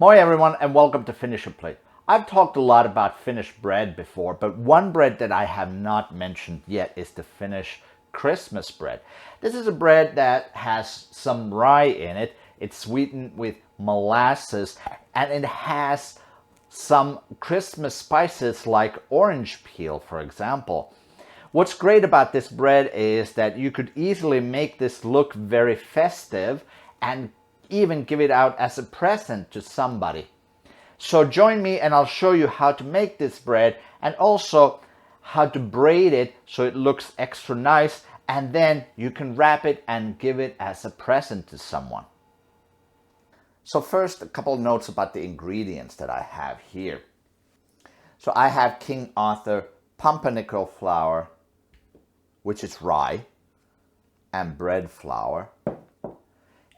Moi everyone and welcome to Finnish Plate. I've talked a lot about Finnish bread before, but one bread that I have not mentioned yet is the Finnish Christmas bread. This is a bread that has some rye in it. It's sweetened with molasses and it has some Christmas spices like orange peel, for example. What's great about this bread is that you could easily make this look very festive and even give it out as a present to somebody. So join me and I'll show you how to make this bread and also how to braid it so it looks extra nice, and then you can wrap it and give it as a present to someone. So first, a couple notes about the ingredients that I have here. So I have King Arthur pumpernickel flour, which is rye, and bread flour.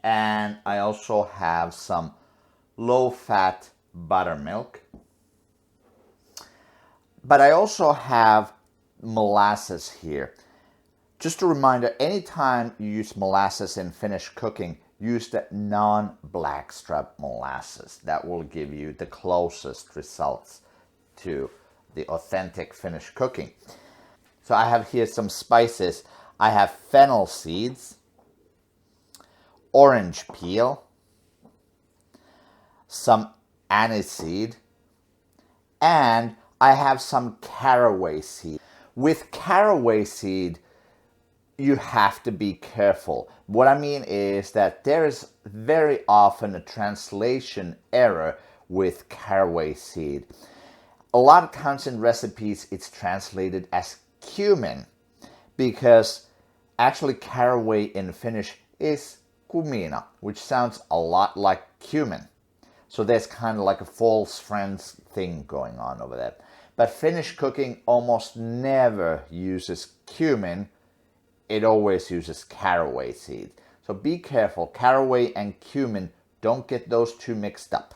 And I also have some low-fat buttermilk. But I also have molasses here. Just a reminder, anytime you use molasses in Finnish cooking, use the non-blackstrap molasses. That will give you the closest results to the authentic Finnish cooking. So I have here some spices. I have fennel seeds, orange peel, some aniseed, and I have some caraway seed. With caraway seed, you have to be careful. What I mean is that there is very often a translation error with caraway seed. A lot of times in recipes it's translated as cumin, because actually caraway in Finnish is kumina, which sounds a lot like cumin. So there's kind of like a false friends thing going on over there. But Finnish cooking almost never uses cumin. It always uses caraway seed. So be careful, caraway and cumin, don't get those two mixed up.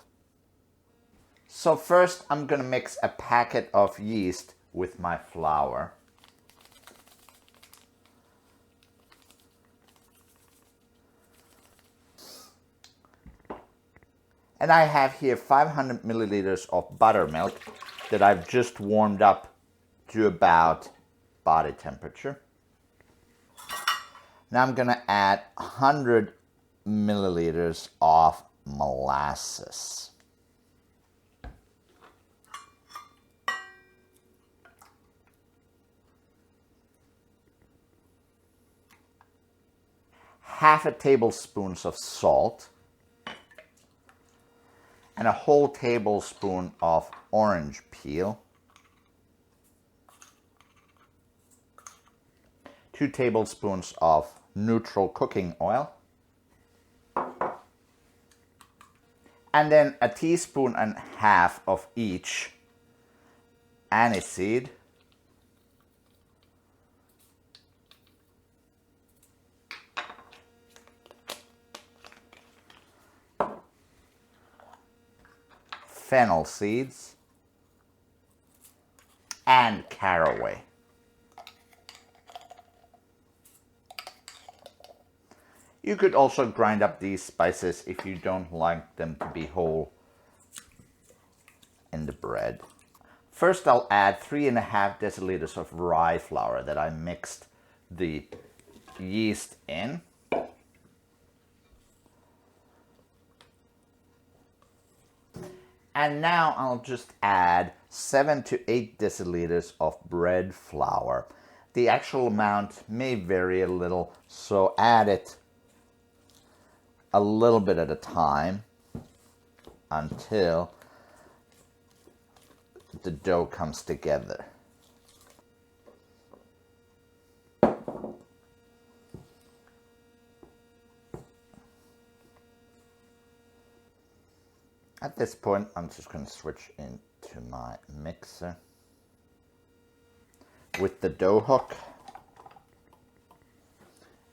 So first I'm going to mix a packet of yeast with my flour. And I have here 500 milliliters of buttermilk that I've just warmed up to about body temperature. Now I'm going to add 100 milliliters of molasses. Half a tablespoon of salt. And a whole tablespoon of orange peel. 2 tablespoons of neutral cooking oil. And then a teaspoon and a half of each aniseed. Fennel seeds, and caraway. You could also grind up these spices if you don't like them to be whole in the bread. First I'll add 3.5 deciliters of rye flour that I mixed the yeast in. And now I'll just add 7 to 8 deciliters of bread flour. The actual amount may vary a little, so add it a little bit at a time until the dough comes together. At this point, I'm just going to switch into my mixer with the dough hook,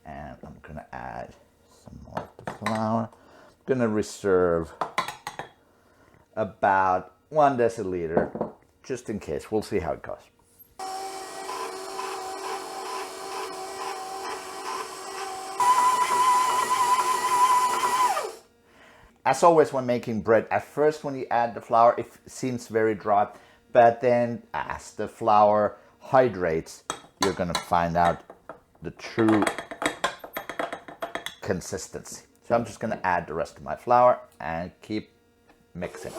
and I'm going to add some more of the flour. I'm going to reserve about 1 deciliter just in case. We'll see how it goes. As always when making bread, at first when you add the flour, it seems very dry, but then as the flour hydrates, you're gonna find out the true consistency. So I'm just gonna add the rest of my flour and keep mixing.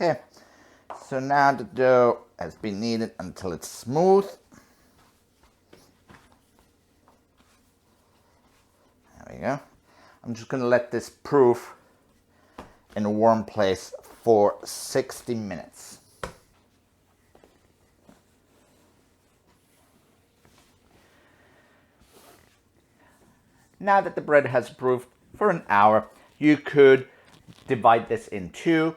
Okay, so now the dough has been kneaded until it's smooth. There we go. I'm just gonna let this proof in a warm place for 60 minutes. Now that the bread has proofed for an hour, you could divide this in two,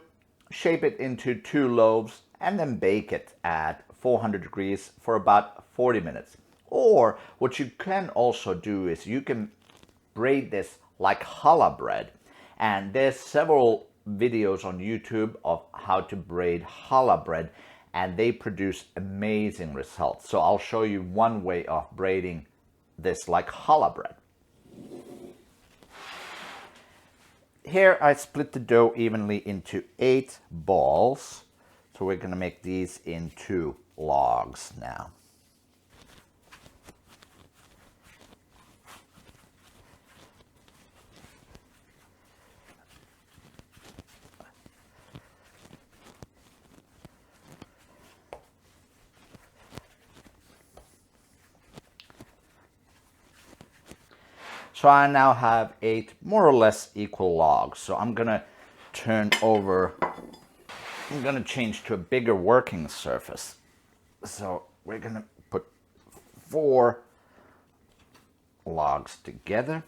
shape it into 2 loaves, and then bake it at 400 degrees for about 40 minutes. Or what you can also do is you can braid this like challah bread. And there's several videos on YouTube of how to braid challah bread, and they produce amazing results. So I'll show you one way of braiding this like challah bread. Here I split the dough evenly into 8 balls. So we're going to make these into logs now. So I now have 8 more or less equal logs. So I'm gonna change to a bigger working surface. So we're gonna put 4 logs together.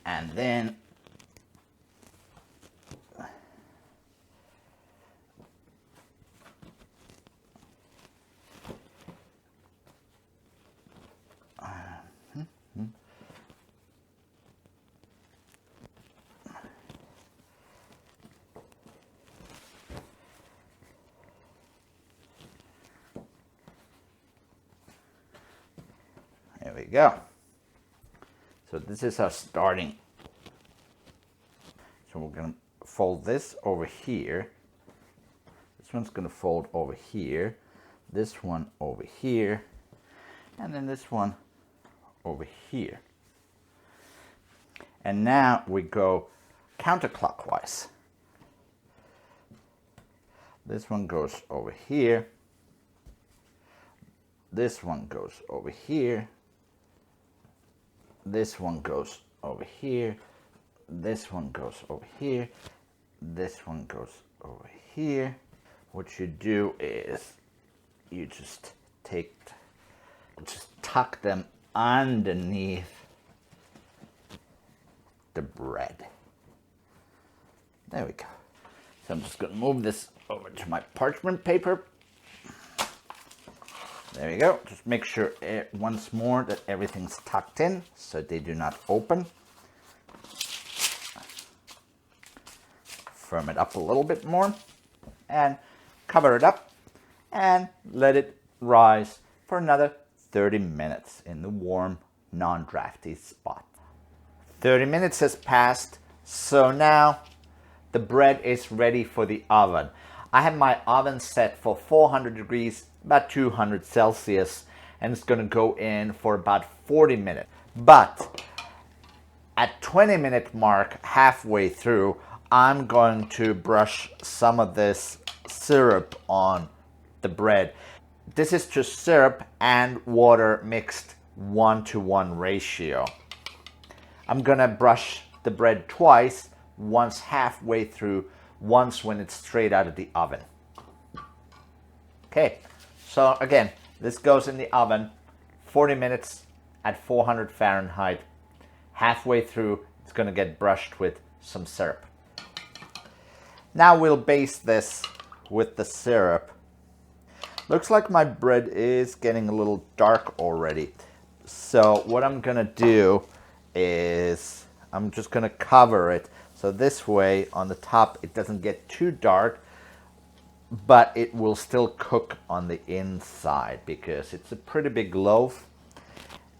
And then there we go. So this is our starting. So we're going to fold this over here. This one's going to fold over here. This one over here. And then this one over here. And now we go counterclockwise. This one goes over here. This one goes over here. This one goes over here. This one goes over here. This one goes over here. What you do is you just tuck them underneath the bread. There we go. So I'm just going to move this over to my parchment paper. There you go. Just make sure once more that everything's tucked in so they do not open. Firm it up a little bit more and cover it up and let it rise for another 30 minutes in the warm, non-drafty spot. 30 minutes has passed, so now the bread is ready for the oven. I have my oven set for 400 degrees, about 200 Celsius, and it's going to go in for about 40 minutes. But at 20-minute mark, halfway through, I'm going to brush some of this syrup on the bread. This is just syrup and water mixed 1-to-1 ratio. I'm going to brush the bread twice, once halfway through, once when it's straight out of the oven. Okay, so again, this goes in the oven 40 minutes at 400 Fahrenheit. Halfway through, it's going to get brushed with some syrup. Now we'll baste this with the syrup. Looks like my bread is getting a little dark already. So what I'm going to do is I'm just going to cover it. So this way on the top it doesn't get too dark, but it will still cook on the inside because it's a pretty big loaf.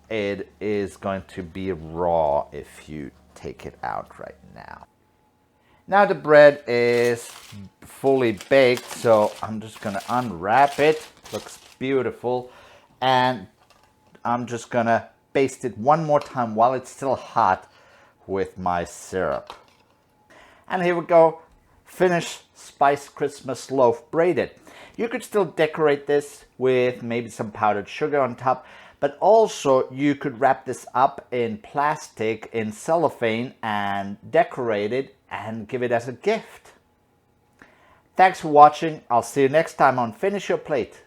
It is going to be raw if you take it out right now. Now the bread is fully baked, so I'm just gonna unwrap it. Looks beautiful. And I'm just gonna baste it one more time while it's still hot with my syrup. And here we go, Finnish spice Christmas loaf braided. You could still decorate this with maybe some powdered sugar on top, but also you could wrap this up in plastic, in cellophane, and decorate it and give it as a gift. Thanks for watching. I'll see you next time on Finish Your Plate.